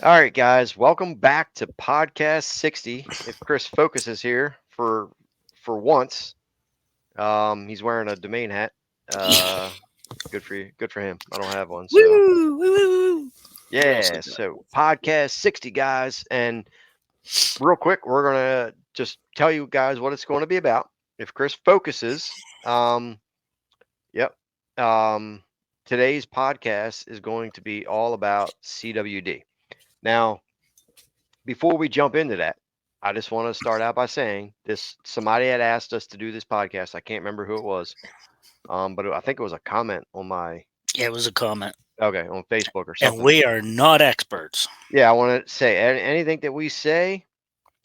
All right, guys, welcome back to podcast 60. If Chris Focus is here for once, he's wearing a domain hat. Uh, good for you, good for him. I don't have one, so Woo! Woo! Woo! Woo. What else I yeah. got? So podcast 60, guys, and real quick, we're gonna just tell you guys what it's going to be about. If Chris focuses, yep. Um, today's podcast is going to be all about CWD. Now, before we jump into that, I just want to start out by saying this: somebody had asked us to do this podcast. I can't remember who it was, but I think it was a comment on my Yeah, it was a comment, on Facebook or and something. we are not experts. Yeah, I want to say anything that we say,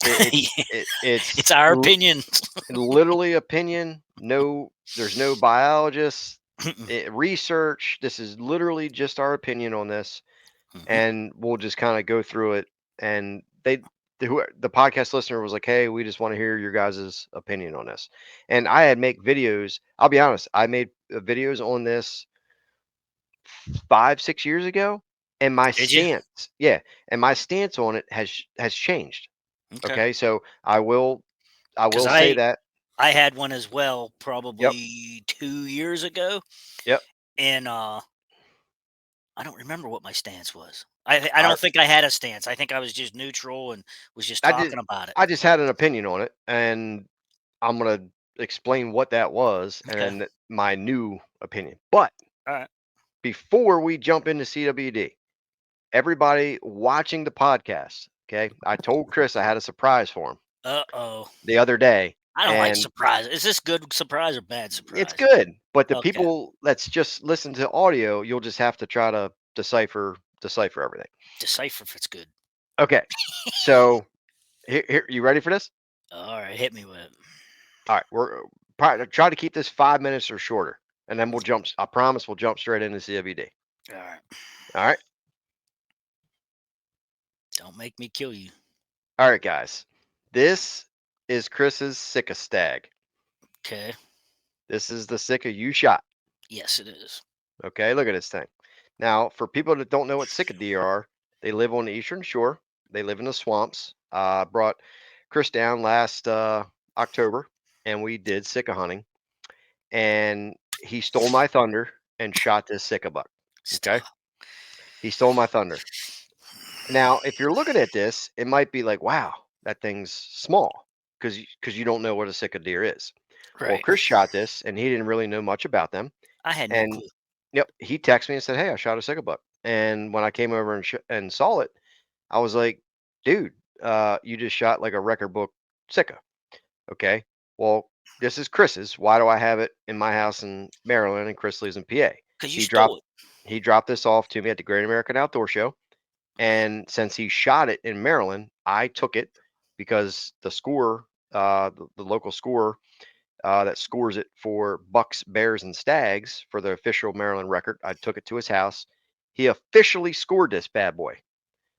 it's It's our opinion. literally opinion. No, there's no biologists, research. This is literally just our opinion on this, and we'll just kind of go through it. And the podcast listener was like, "Hey, we just want to hear your guys' opinion on this." And I had make videos. I'll be honest, I made videos on this 5, 6 years ago, and my Did you? stance, yeah, and my stance on it has changed. Okay. Okay, so I Because will say that. I had one as well, Yep, probably 2 years ago, yep. and I don't remember what my stance was. I I don't think I had a stance. I think I was just neutral and was just I did talking about it. I just had an opinion on it, and I'm gonna explain what that was, and Okay. then my new opinion. But All right. before we jump into CWD, everybody watching the podcast, okay? I told Chris I had a surprise for him Uh-oh. the other day, I don't like and surprises. Is this good surprise or bad it's surprise? good. But the Okay. people that's just listen to audio, you'll just have to try to decipher everything. Decipher if it's good. Okay, so here you ready for this? All right, hit me with it. All right, we're probably try to keep this 5 minutes or shorter, and then we'll jump. I promise we'll jump straight into CWD. All right. All right, Don't make me kill you. all right, guys. This is Chris's Sika stag. Okay. This is the Sika you shot. Yes, it is. Okay, look at this thing. Now, for people that don't know what cicadee are, they live on the eastern shore. They live in the swamps. Brought Chris down last October, and we did Sika hunting. And he stole my thunder and shot this Sika buck. Okay, Stop. he stole my thunder. Now, if you're looking at this, it might be like, wow, that thing's small because you don't know what a Sika deer is. Well, Right. Chris shot this, and he didn't really know much about them. I had no And clue. yep, he texted me and said, "Hey, I shot a Sika buck." And when I came over and saw it, I was like, "Dude, you just shot like a record book Sika." Okay. Well, this is Chris's. Why do I have it in my house in Maryland and Chris lives in PA? Because you He stole dropped it. he dropped this off to me at the Great American Outdoor Show. And since he shot it in Maryland, I took it because the score, the local score that scores it for bucks, bears, and stags for the official Maryland record, I took it to his house. He officially scored this bad boy.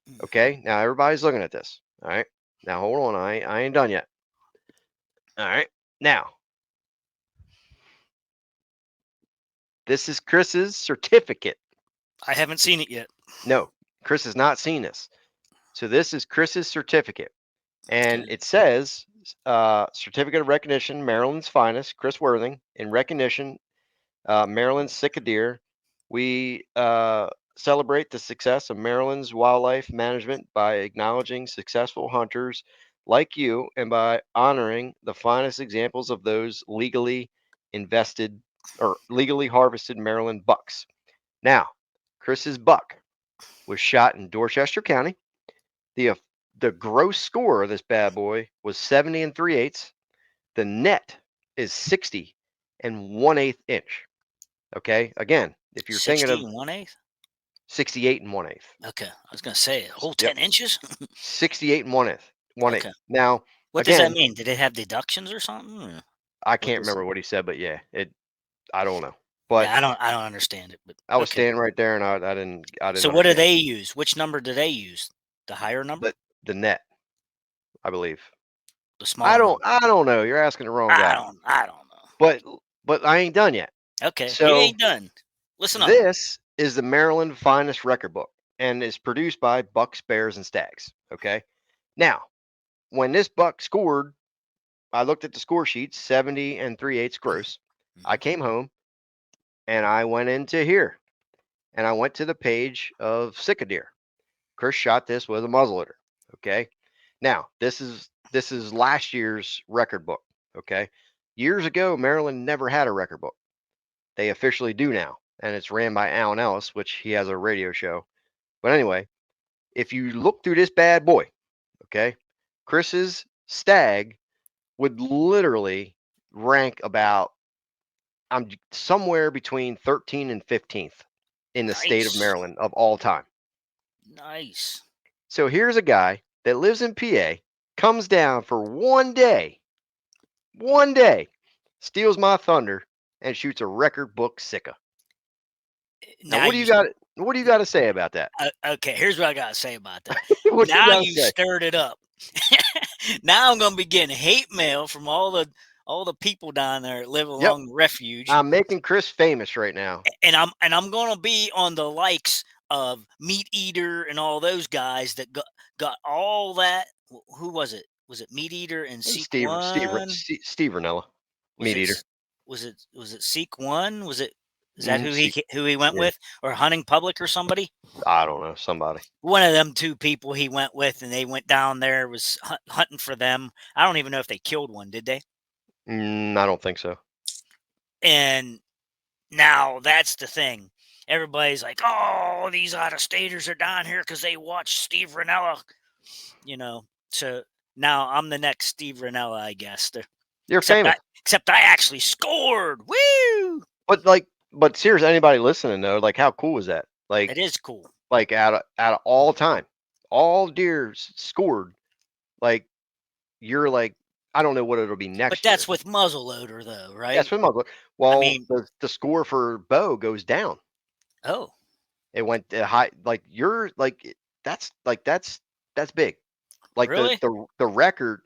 Mhm. Okay. Now everybody's looking at this. All right. Now hold on. I ain't done yet. All right. Now, this is Chris's certificate. I haven't seen it yet. No, Chris has not seen this. So this is Chris's certificate. And Okay. it says certificate of recognition, Maryland's finest, Chris Worthing, in recognition, Maryland's Deer. We celebrate the success of Maryland's wildlife management by acknowledging successful hunters like you and by honoring the finest examples of those legally invested or legally harvested Maryland bucks. Now, Chris's buck was shot in Dorchester County. The of the gross score of this bad boy was 70 and 3/8. The net is 60 and 1/8 inch. Okay. Again, if you're thinking 60 of and 1/8? 68 and 1/8. Okay. I was going to say, a whole Yep. 10 inches? 68 and 1/8. 1/8. Okay. Now, What does that again, mean? Did it have deductions or something? Or I what can't does remember what he said, but yeah, I don't know. But Yeah, I don't understand it, but I was okay. standing right there and I didn't So what do understand they use? Which number do they use? The higher number? the net, I believe. The smaller number? I don't know. You're asking the wrong guy. I don't know. But but I ain't done yet. Okay, he So ain't done. Listen up. this is the Maryland Finest Record Book, and is produced by bucks, bears, and stags. Okay. Now, when this buck scored, I looked at the score sheet, 70 and 3/8 gross. I Mhm. came home and I went into here and I went to the page of sick deer. Chris shot this with a muzzleloader. Okay. Now, this is last year's record book. Okay. Years ago, Maryland never had a record book. They officially do now, and it's ran by Alan Ellis, which he has a radio show. But anyway, if you look through this bad boy, okay, Chris's stag would literally rank about somewhere between 13 and 15th in the state of Nice. Maryland of all time. Nice. So here's a guy that lives in PA, comes down for one day, steals my thunder, and shoots a record book sicka. Now, Now what do you you got? What do you got to say about that? okay, here's what I gotta say about that. What you Now got to you say? stirred it up. Now I'm gonna be getting hate mail from all the people down there that live Yep, along the refuge, I'm making Chris famous right now. and I'm gonna be on the likes of Meat Eater and all those guys that got all that. Who was it? Was it Meat Eater and Hey, Seek One? Steve Ranella, Was meat it eater. was it Seek One? Was it is that Mm, who Steve, he went yeah, with, or Hunting Public or somebody? I don't know, somebody. One of them two people he went with, and they went down there, was hunting for them. I don't even know if they killed one, did they? I don't think so. And now that's the thing. Everybody's like, "Oh, these out of staters are down here because they watched Steve Ranella." You know, so now I'm the next Steve Ranella, I guess. You're Except I famous, except I actually scored. Woo! but seriously, anybody listening though, like, how cool is that? It is cool. Like out of all time, all deer scored. Like you're like, I don't know what it'll be But next that's year. with muzzleloader, though, Yes, right? with muzzle. I Well, mean, the score for bow goes down. oh, It went high. Like you're that's big. Like really? the record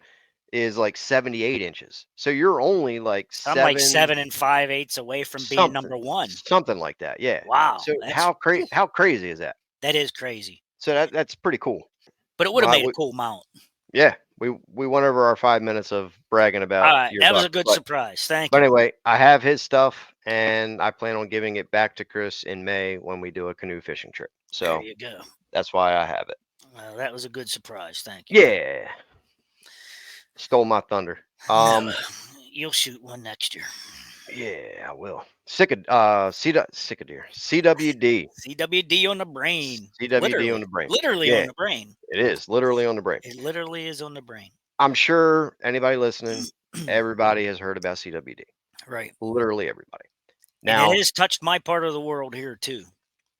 is like 78 inches. So you're only like I'm like seven 7 and 5/8 away from being something, number one. something like that. Yeah. Wow, So that's how crazy is that? that is crazy. So that's pretty cool. But it would have Well, made a cool mount. yeah, we went over our 5 minutes of bragging All about right, your that was buck, a good but surprise. Thank but you. anyway, I have his stuff, and I plan on giving it back to Chris in May when we do a canoe fishing trip. There So you go. that's why I have it. Well, that was a good surprise. Thank you. Yeah, stole my thunder. No, you'll shoot one next year. Yeah, I will. Sick of deer. CWD. CWD on the brain. CWD on Literally, the brain. literally on Yeah, the brain. it is literally on the brain. It literally is on the brain. I'm sure anybody listening, everybody has heard about CWD. Right. Literally everybody. And it Now, has touched my part of the world here too.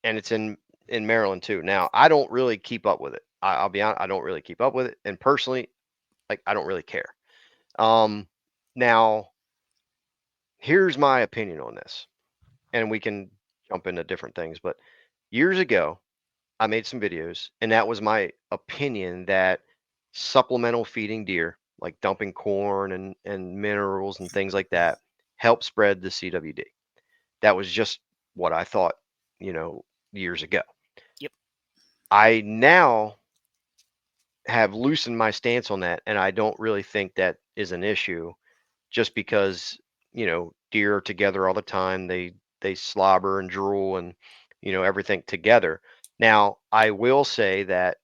and it's in Maryland too. Now, I don't really keep up with it. I'll be honest, I don't really keep up with it, and personally, like I don't really care. Um, Now here's my opinion on this, and we can jump into different things. But years ago, I made some videos, and that was my opinion that supplemental feeding deer, like dumping corn and minerals and things like that, help spread the CWD. That was just what I thought, you know, years ago. Yep. I now have loosened my stance on that, and I don't really think that is an issue just because, deer are together all the time. They slobber and drool and, everything together. Now, I will say that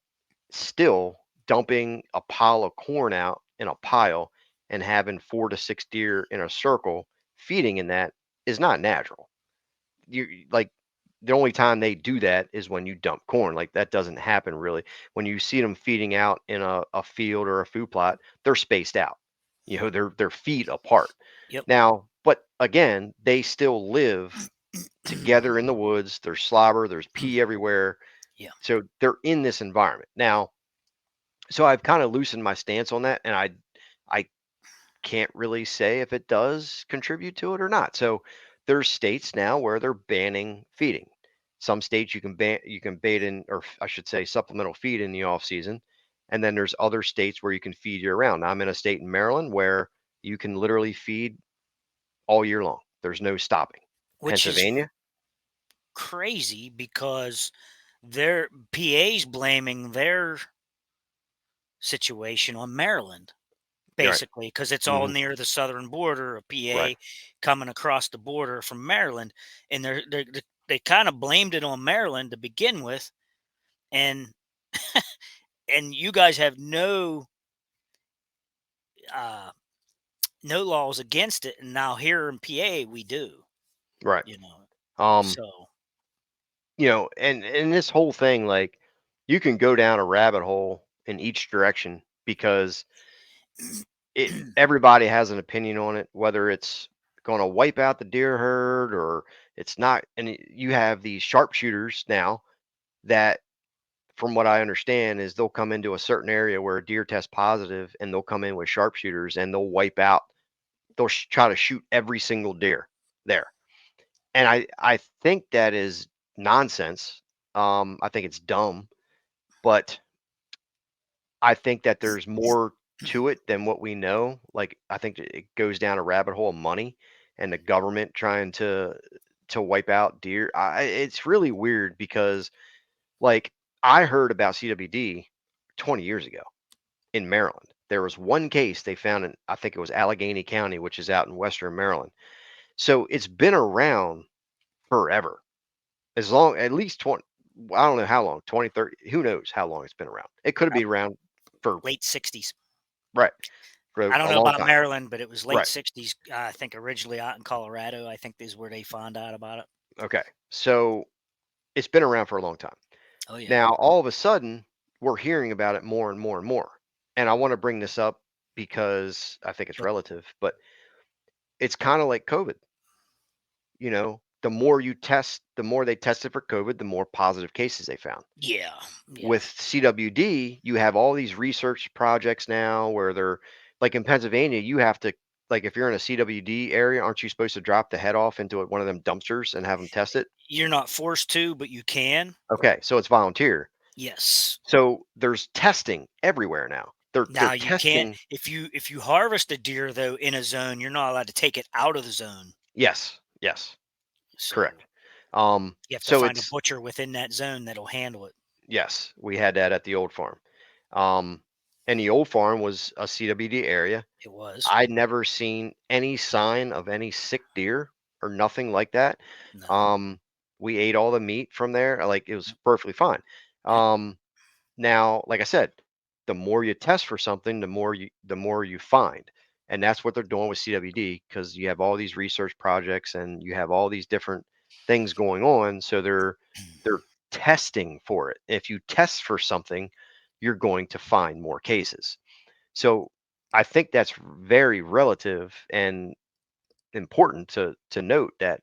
still dumping a pile of corn out in a pile and having 4 to 6 deer in a circle feeding in that is not natural. Like the only time they do that is when you dump corn. Like that doesn't happen really. When you see them feeding out in a field or a food plot, they're spaced out. They're feet apart. Yep. Now, but again, they still live together in the woods. There's slobber, there's pee everywhere. Yeah. So they're in this environment. Now, so I've kind of loosened my stance on that, and I can't really say if it does contribute to it or not. So there's states now where they're banning feeding. Some states you can bait in, or I should say supplemental feed in the off season. And then there's other states where you can feed year round. Now, I'm in a state in Maryland where you can literally feed all year long. There's no stopping. Which is Pennsylvania, crazy because their PA's blaming their situation on Maryland, Right. basically, because it's all Hmm. near the southern border, a Right. PA coming across the border from Maryland, and they kind of blamed it on Maryland to begin with, and and you guys have uh, no laws against it, and now here in PA we do, Right. you know. Um, So and this whole thing, like, you can go down a rabbit hole in each direction because everybody has an opinion on it, whether it's going to wipe out the deer herd or it's not. And you have these sharpshooters now that, from what I understand, is they'll come into a certain area where a deer tests positive, and they'll come in with sharpshooters and they'll wipe out. They'll try to shoot every single deer there, and I think that is nonsense. I think it's dumb, but I think that there's more to it than what we know. Like, I think it goes down a rabbit hole of money and the government trying to wipe out deer. It's really weird because, like, I heard about CWD 20 years ago in Maryland. There was one case they found in, I think it was Allegheny County, which is out in Western Maryland. So it's been around forever. As long, at least 20, I don't know how long, 20, 30, who knows how long it's been around. It could have been around for, late 60s. right, for I don't a know long about time. Maryland, but it was late Right. 60s. I think originally out in Colorado. I think is where they found out about it. Okay. So it's been around for a long time. Oh yeah, Now, all of a sudden, we're hearing about it more and more and more. And I want to bring this up because I think it's but relative, but it's kind of like COVID. The more you test, the more they tested for COVID, the more positive cases they found. yeah, yeah. With CWD, you have all these research projects now where they're, like, in Pennsylvania, you have to, like, if you're in a CWD area, aren't you supposed to drop the head off into one of them dumpsters and have them test it? You're not forced to, but you can. Okay, so it's volunteer. Yes. So there's testing everywhere now. They're Now you can't testing. if you harvest a deer though in a zone, you're not allowed to take it out of the zone. Yes, yes, So correct. you have to So find a it's, butcher within that zone that'll handle it. yes, we had that at the old farm. Um, and the old farm was a CWD area. It was. I'd never seen any sign of any sick deer or nothing like that. No. Um, we ate all the meat from there. Like, it was Yep. perfectly fine. Yep. Um, Now, like I said, the more you test for something, the more you find. And that's what they're doing with CWD, because you have all these research projects and you have all these different things going on. So they're testing for it. If you test for something, you're going to find more cases. So I think that's very relative and important to note that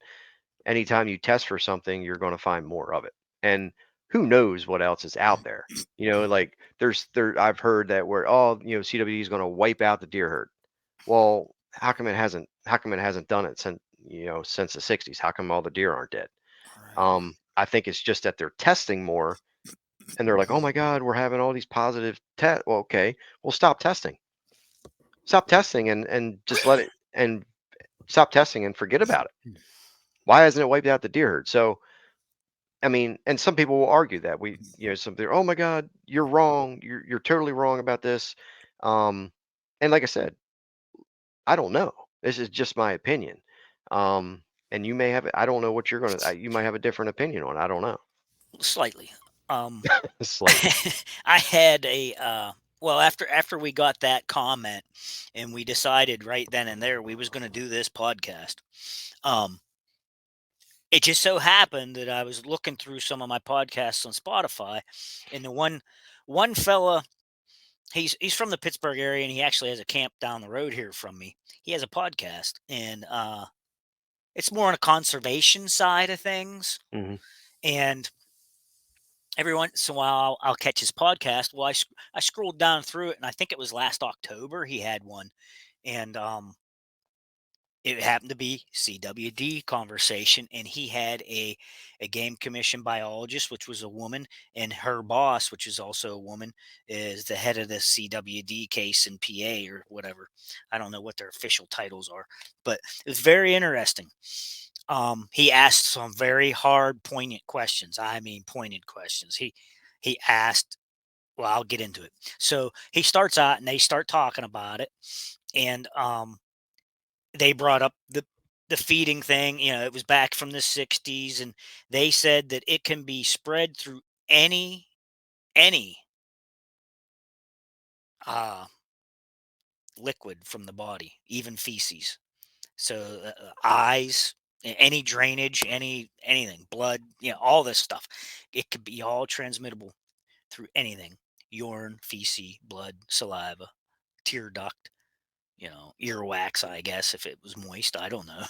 anytime you test for something, you're going to find more of it. And who knows what else is out there? Like, I've heard that where, oh, CWD is going to wipe out the deer herd. Well, how come it hasn't done it since the 60s? How come all the deer aren't dead? Right. I think it's just that they're testing more, and they're like, oh my God, we're having all these positive tests. Well, okay, well, stop testing, and just let it, and stop testing and forget about it. Why hasn't it wiped out the deer herd? So, I mean, and some people will argue that something, oh my God, you're wrong. You're totally wrong about this. Um, and like I said, I don't know. This is just my opinion. And you may have, I don't know what you might have a different opinion on. I don't know. Slightly. Um Slightly. I had well after we got that comment and we decided right then and there we was going to do this podcast. Um it just so happened that I was looking through some of my podcasts on Spotify, and the one fella, he's from the Pittsburgh area, and he actually has a camp down the road here from me. He has a podcast, and it's more on a conservation side of things. Hmm. And every once in a while, I'll catch his podcast. Well, I scrolled down through it, and I think it was last October he had one, and it happened to be CWD conversation, and he had a game commission biologist, which was a woman, and her boss, which is also a woman, is the head of the CWD case in PA or whatever. I don't know what their official titles are, but it was very interesting. He asked some very hard, poignant questions. I mean, poignant questions. He asked. Well, I'll get into it. So he starts out, and they start talking about it, and they brought up the feeding thing. You know, it was back from the '60s, and they said that it can be spread through any uh, liquid from the body, even feces. So eyes, any drainage, anything, blood, all this stuff. It could be all transmittable through anything: urine, feces, blood, saliva, tear duct. Earwax, I guess, if it was moist, I don't know.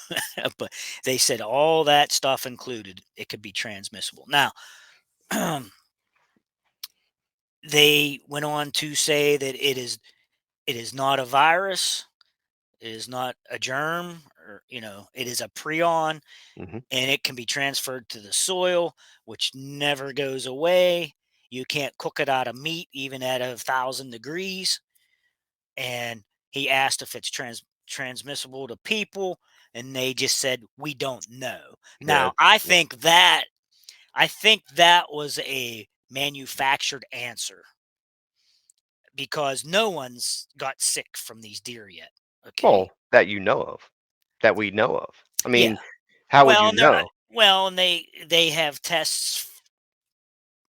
But they said all that stuff included, it could be transmissible. Now, they went on to say that it is not a virus, it is not a germ, or it is a prion, Hmm. and it can be transferred to the soil, which never goes away. You can't cook it out of meat, even at 1,000 degrees. And he asked if it's transmissible to people, and they just said we don't know. Yeah. Now, I think that was a manufactured answer, because no one's got sick from these deer yet. Okay. Well, that you know of, that we know of. I Yeah. mean, how would Well, you and they're know? well, and they have tests.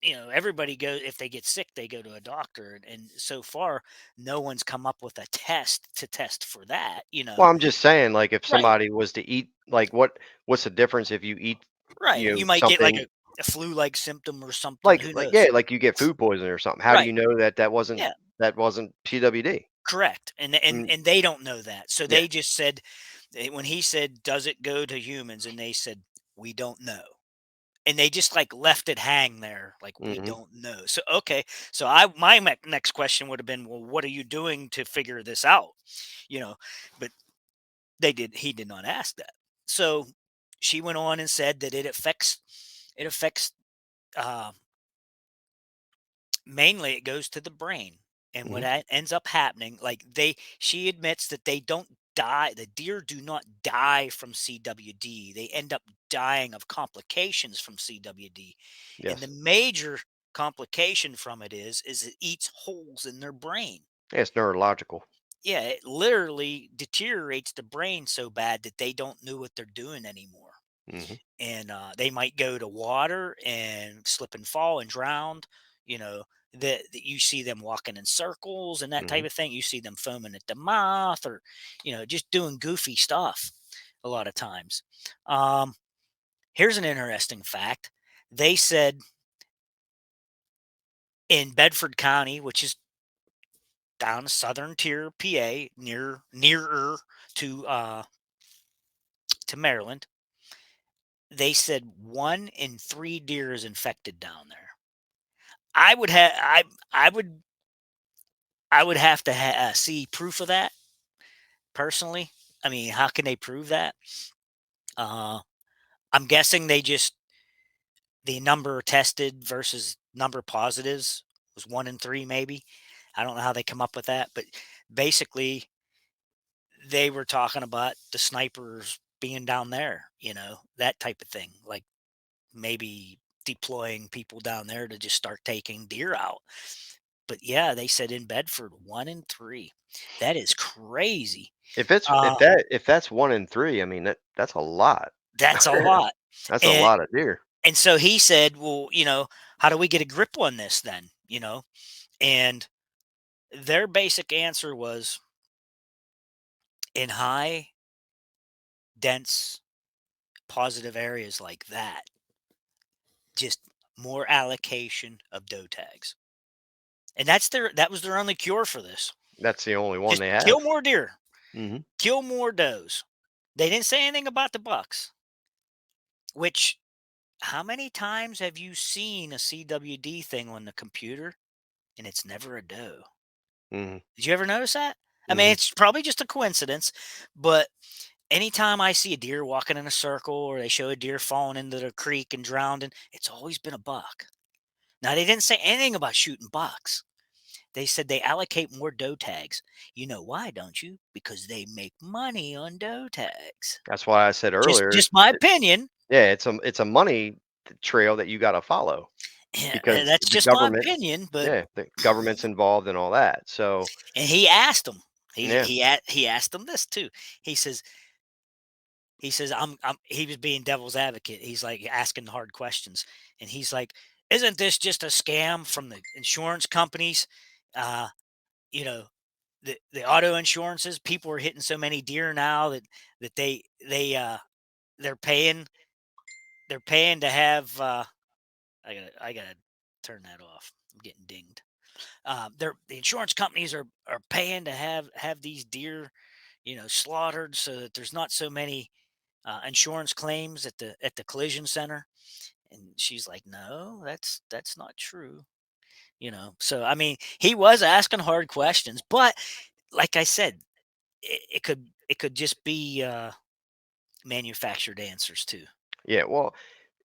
Everybody goes, if they get sick, they go to a doctor, and so far, no one's come up with a test to test for that. Well, I'm just saying, like, if Right. somebody was to eat, like, what's the difference if you eat, Right. You might get like something a flu-like symptom or something. like Who like knows? yeah, like you get food poisoning or something. How do Right. you know that Yeah. that wasn't CWD? Correct. And I and mean, and they don't know that. So yeah. they just said, when he said, "Does it go to humans?" and they said, "We don't know." And they just like left it hang there, like, we Hmm. don't know. So okay. So my next question would have been, well, what are you doing to figure this out? You know, but he did not ask that. So she went on and said that it affects uh mainly, it goes to the brain. And what Hmm. ends up happening, like, she admits that they don't die, the deer do not die from CWD. They end up dying of complications from CWD. And the Yes. major complication from it is it eats holes in their brain. Yeah, it's neurological. Yeah, it literally deteriorates the brain so bad that they don't know what they're doing anymore. Hmm. And they might go to water and slip and fall and drown. You know that you see them walking in circles and that Hmm. type of thing. You see them foaming at the mouth, or just doing goofy stuff a lot of times. Um, Here's an interesting fact. They said in Bedford County, which is down southern tier PA, nearer to Maryland, they said 1 in 3 deer is infected down there. I would have I would I would have to see proof of that personally. I mean, how can they prove that? Uh, I'm guessing the number tested versus number positives was 1 in 3, maybe. I don't know how they come up with that, but basically, they were talking about the snipers being down there, that type of thing. Like, maybe deploying people down there to just start taking deer out. But yeah, they said in Bedford, 1 in 3. That is crazy. If it's Uh, if that's 1 in 3, I mean that's a lot. that's a lot. That's a And lot of deer. and so he said, "Well, how do we get a grip on this then?" And their basic answer was, in high dense positive areas like that, just more allocation of doe tags. And that was their only cure for this. That's the only one Just they kill have. more deer, Hmm. kill more does. They didn't say anything about the bucks, which, how many times have you seen a CWD thing on the computer and it's never a doe? Hmm. Did you ever notice that? I mean, Hmm. it's probably just a coincidence, but anytime I see a deer walking in a circle, or they show a deer falling into the creek and drowning, it's always been a buck. Now, they didn't say anything about shooting bucks. They said they allocate more doe tags. You know why, don't you? Because they make money on doe tags. That's why I said Just earlier, just my opinion. yeah, it's a money trail that you gotta follow because That's the just my government, opinion, but yeah, the government's involved in all that. So, and he asked him. yeah. He asked him this too. He says I'm he was being devil's advocate. He's like asking hard questions. And he's like, isn't this just a scam from the insurance companies? Uh, you know, the auto insurances, people are hitting so many deer now that they're paying to have I gotta turn that off. I'm getting dinged. The insurance companies are paying to have these deer, slaughtered so that there's not so many insurance claims at the collision center. And she's like, no, that's not true. So I mean, he was asking hard questions, but like I said, it could just be manufactured answers too. Yeah, well,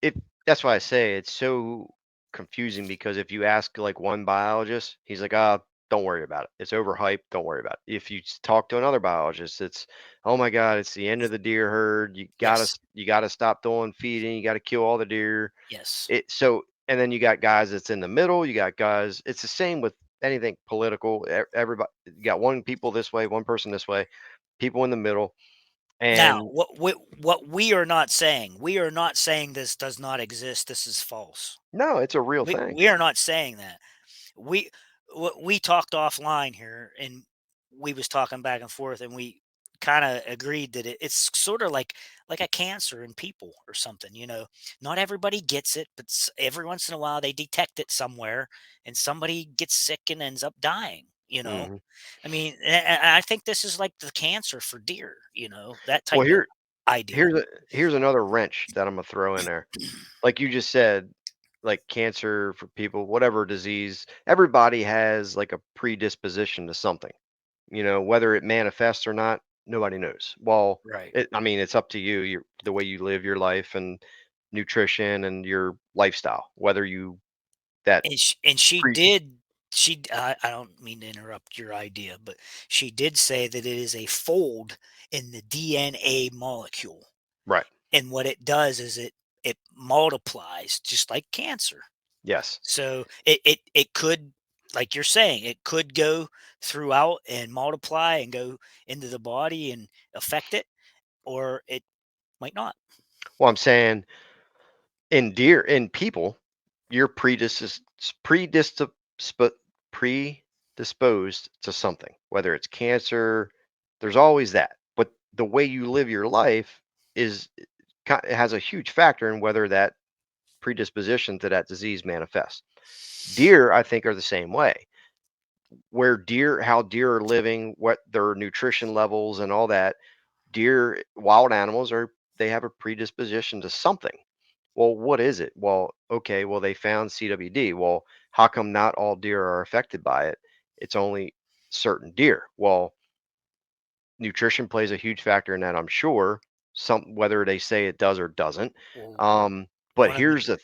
it that's why I say it's so confusing because if you ask like one biologist, he's like, "Ah, don't worry about it. It's overhyped. Don't worry about it." If you talk to another biologist, it's, "Oh my God, it's the end of the deer herd. Yes, You gotta stop doing feeding. You gotta kill all the deer." yes, And then you got guys that's in the middle. You got guys. It's the same with anything political. Everybody, you got one people this way, one person this way, people in the middle, now and what we are not saying this does not exist, this is false. no, it's a real we thing. we are not saying that. We talked offline here, and we was talking back and forth, and we kind of agreed that it's sort of like a cancer in people or something. Not everybody gets it, but every once in a while they detect it somewhere, and somebody gets sick and ends up dying. Hmm. I mean, and I think this is like the cancer for deer. That Well, type of idea. here's another wrench that I'm gonna throw in there. Like you just said, like cancer for people, whatever disease, everybody has like a predisposition to something. Whether it manifests or not, nobody knows. Well, Right. I mean, it's up to you, the way you live your life and nutrition and your lifestyle, whether you that And she pre did I don't mean to interrupt your idea, but she did say that it is a fold in the DNA molecule. right. And what it does is it multiplies just like cancer. Yes. So it could, like you're saying, it could go throughout and multiply and go into the body and affect it, or it might not. Well, I'm saying in people, you're predisposed to something, whether it's cancer. There's always that, but the way you live your life is it has a huge factor in whether that predisposition to that disease manifests. Deer, I think, are the same way. How deer are living, what their nutrition levels and all that. Deer, wild animals are they have a predisposition to something. Well, what is it? Well, okay, well, they found CWD. Well, how come not all deer are affected by it? It's only certain deer. Well, nutrition plays a huge factor in that, I'm sure. Whether they say it does or doesn't. Well, Um, but one of the here's the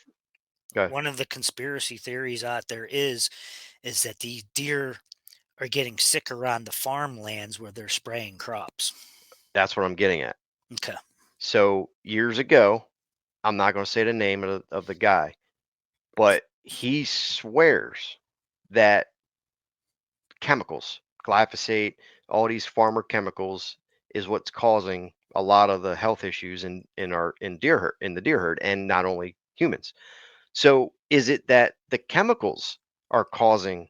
go one of the conspiracy theories out there is that these deer are getting sick around the farmlands where they're spraying crops. That's what I'm getting at. Okay. So years ago, I'm not going to say the name of the guy, but he swears that chemicals, glyphosate, all these farmer chemicals is what's causing a lot of the health issues in the deer herd and not only humans. So is it that the chemicals are causing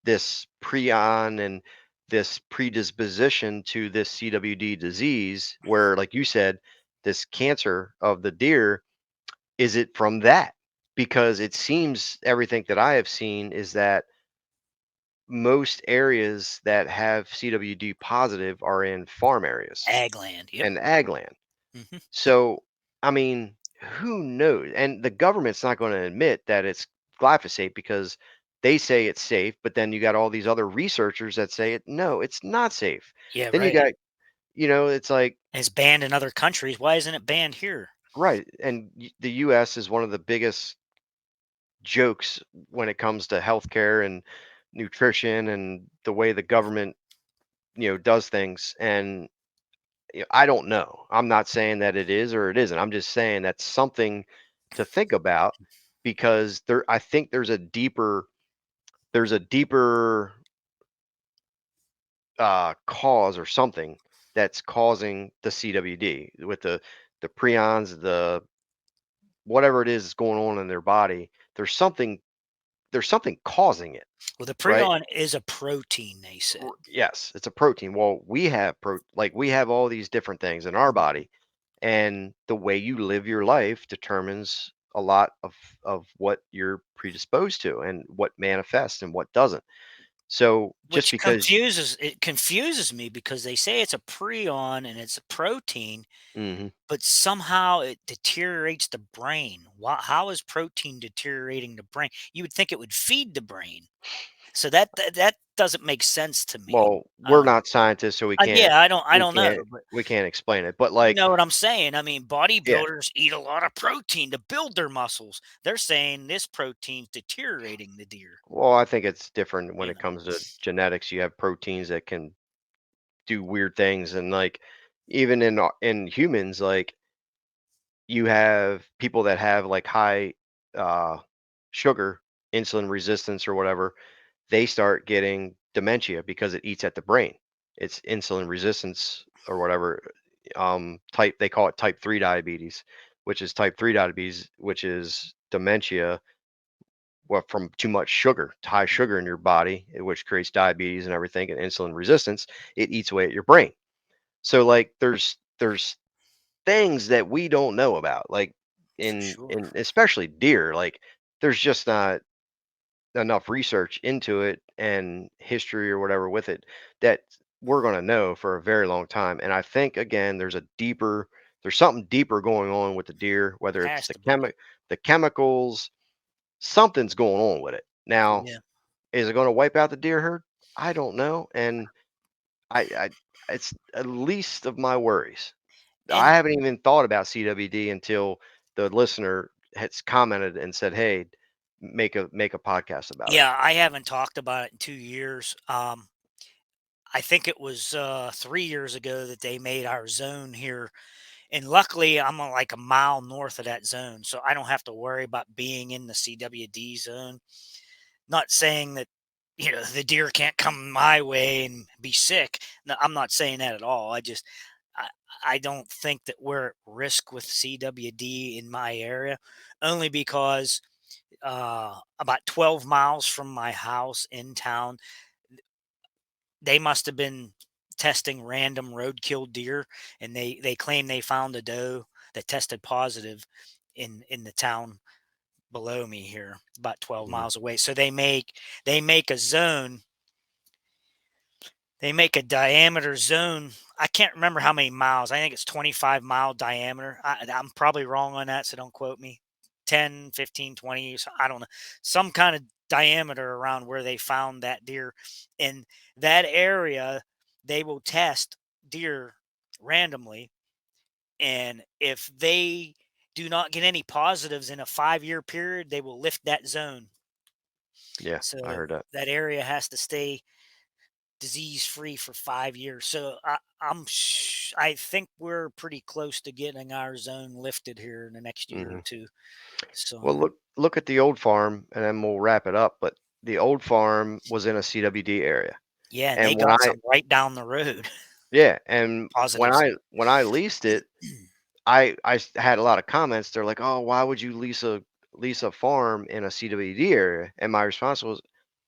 this prion and this predisposition to this CWD disease where like you said this cancer of the deer, is it from that? Because it seems everything that I have seen is that most areas that have CWD positive are in farm areas Ag land. Yep. and ag land. Hmm. So, I mean, who knows? And the government's not going to admit that it's glyphosate because they say it's safe, but then you got all these other researchers that say no, it's not safe. Yeah. Then you Right. got, it's like, It's banned in other countries. Why isn't it banned here? right. And the US is one of the biggest jokes when it comes to healthcare nutrition and the way the government, does things. And I don't know. I'm not saying that it is or it isn't. I'm just saying that's something to think about, because I think there's a deeper cause or something that's causing the CWD with the prions, the whatever it is that's going on in their body. There's something causing it, Well, the right? prion is a protein, they said. Yes, it's a protein. Well, we have all these different things in our Mhm. body, and the way you live your life determines a lot of what you're predisposed to and what manifests and what doesn't. So just Which because confuses me because they say it's a prion and it's a protein, Mhm. but somehow it deteriorates the brain. How is protein deteriorating the brain? You would think it would feed the brain. So that doesn't make sense to me. Well, we're not scientists, so Yeah, I we don't know, can't but we can't explain it. But you like, know what I'm saying? I mean, yeah, bodybuilders eat a lot of protein to build their muscles. They're saying this protein's deteriorating the deer, well, I think it's different when you it know. comes to genetics. You have proteins that can do weird things, and like even in humans, like you have people that have like high uh sugar, insulin resistance or whatever, they start getting dementia because it eats at the brain. It's insulin resistance or whatever. Type They call it type 3 diabetes, which is dementia, well, from too much sugar, high sugar in your body, which creates diabetes and everything, and insulin resistance. It eats away at your brain. So like there's things that we don't know about, like For in sure. especially deer. Like there's just not enough research into it and history or whatever with it that we're going to know for a very long time. And I think again, there's something deeper going on with the deer, whether it's Has to be. the chemicals, something's going on with it. Now, Yeah. is it going to wipe out the deer herd? I don't know. And I it's at least of my worries. I And haven't even thought about CWD until the listener has commented and said, "Hey, make a podcast about it." yeah, I haven't talked about it in 2 years. I think it was 3 years ago that they made our zone here. And luckily, I'm like a mile north of that zone. So I don't have to worry about being in the CWD zone. Not saying that, the deer can't come my way and be sick. No, I'm not saying that at all. I, I don't think that we're at risk with CWD in my area, only because about 12 miles from my house in town, they must have been testing random roadkill deer, and they claim they found a doe that tested positive in the town below me here, about 12 Mhm. miles away. So they make a zone, they make a diameter zone. I can't remember how many miles. I think it's 25-mile diameter. I'm probably wrong on that, so don't quote me. 10, 15, 20. I don't know. Some kind of diameter around where they found that deer. In that area, they will test deer randomly. And if they do not get any positives in a 5-year period, they will lift that zone. Yeah, I So heard that. that area has to stay disease free for 5 years. So I think we're pretty close to getting our zone lifted here in the next year or Mhm. two. So Well, look at the old farm, and then we'll wrap it up. But the old farm was in a CWD area, yeah, and and they got some right down the road. when Positives. I leased it, had a lot of comments. They're like, "Oh, why would you lease a farm in a CWD area?" And my response was,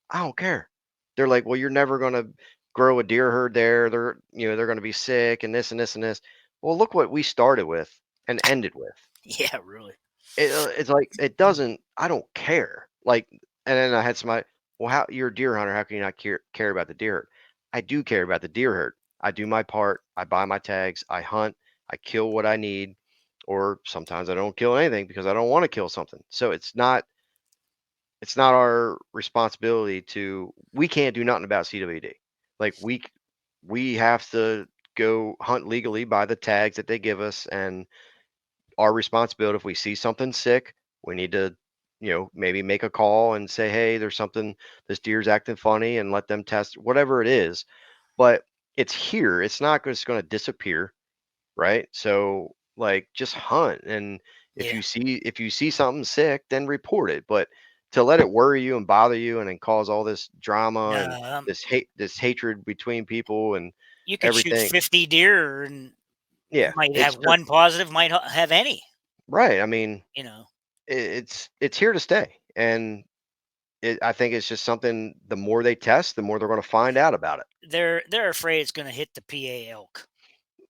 "I don't care." They're like, "Well, you're never gonna grow a deer herd there. They're gonna be sick and this and this and this." Well, look what we started with and ended with. Yeah, really. It's like it doesn't. I don't care. Like, and then I had somebody. Well, how you're a deer hunter? How can you not care about the deer herd? I do care about the deer herd. I do my part. I buy my tags. I hunt. I kill what I need, or sometimes I don't kill anything because I don't want to kill something. So it's not our responsibility to. We can't do nothing about CWD. Like we have to go hunt legally by the tags that they give us, and our responsibility. If we see something sick, we need to maybe make a call and say, hey, there's something, this deer's acting funny, and let them test whatever it is. But it's here. It's not just going to disappear, right? So like just hunt, and Yeah. if you see something sick, then report it. But to let it worry you and bother you and then cause all this drama No, and this hatred between people and you could shoot everything. 50 deer and you Yeah, might it's have just one positive, might have any, right. I mean, you know. it's here to stay, and I think it's just something. The more they test, the more they're going to find out about it. They're afraid it's gonna hit the PA elk,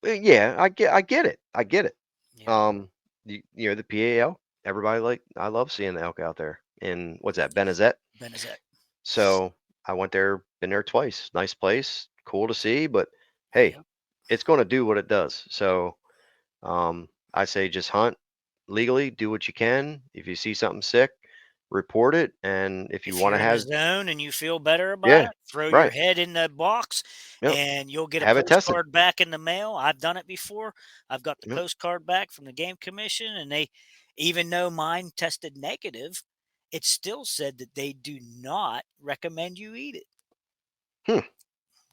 Yeah, I get it. I get it. you know. Um, the PAL. Everybody I love seeing the elk out there. And what's that, Benazet? Benazet. So I went there, been there twice. Nice place, cool to see. But hey, Yep. it's going to do what it does. So I say just hunt legally, do what you can. If you see something sick, report it. And if you If want you're to in the have, zone and you feel better about yeah, it, throw your right, head in the box yep, and you'll get a have it tested. postcard back in the mail. I've done it before. I've got the Yep. postcard back from the game commission, and they, even though mine tested negative, it still said that they do not recommend you eat it. Hmm.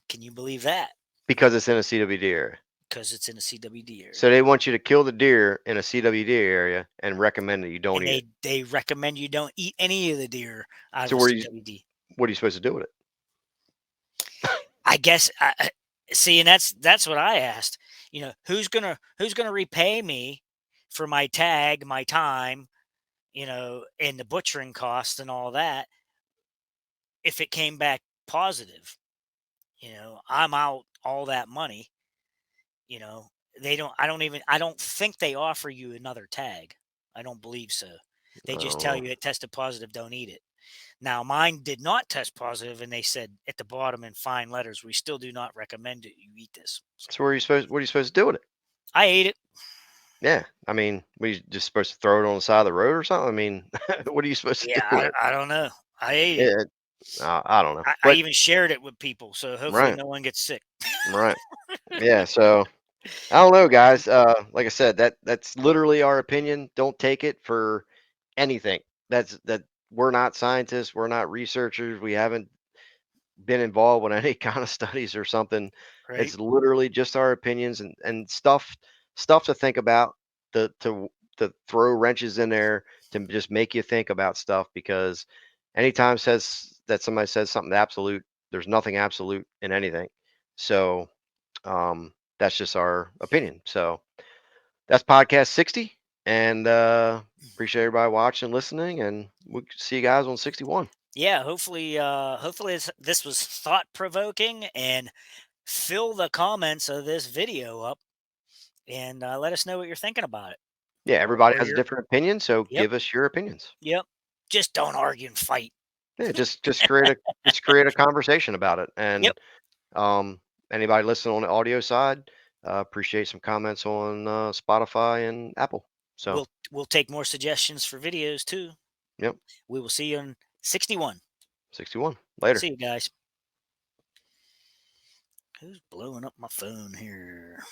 Can you believe that? Because it's in a CWD area. Because it's in a CWD So area. they want you to kill the deer in a CWD area and recommend that you don't And eat it. they recommend you don't eat any of the deer out of So the CWD. what are you supposed to do with it? I guess see, and that's what I asked. Who's gonna repay me for my tag, my time, and the butchering costs and all that if it came back positive? I'm out all that money. You know, they don't. I don't think they offer you another tag. I don't believe so. I They just don't tell know. you it tested positive. Don't eat it. Now, mine did not test positive, and they said at the bottom in fine letters, "We still do not recommend that you eat this." So So what are you supposed to do with it? I ate it. Yeah. I mean, we just supposed to throw it on the side of the road or something? I mean, what are you supposed to Yeah, do with it? I don't know. I ate it. Yeah, I don't know. I But even shared it with people, so hopefully right, no one gets sick. right. Yeah, so I don't know, guys. Like I said, that's literally our opinion. Don't take it for anything. That we're not scientists, we're not researchers, we haven't been involved with any kind of studies or something. Right? It's literally just our opinions and stuff to think about, to throw wrenches in there to just make you think about stuff, because anytime says that somebody says something absolute, there's nothing absolute in anything. So that's just our opinion. So that's podcast 60, and appreciate everybody watching and listening, and we'll see you guys on 61. Yeah, hopefully this was thought provoking, and fill the comments of this video up and let us know what you're thinking about it. Yeah, everybody Or has a your different opinion, so Yep, give us your opinions. yep. Just don't argue and fight. Yeah, just create a conversation about it. Yep. And um, anybody listening on the audio side, appreciate some comments on Spotify and Apple. So, We'll take more suggestions for videos too. yep, We will see you in 61. 61. Later. See you guys. Who's blowing up my phone here?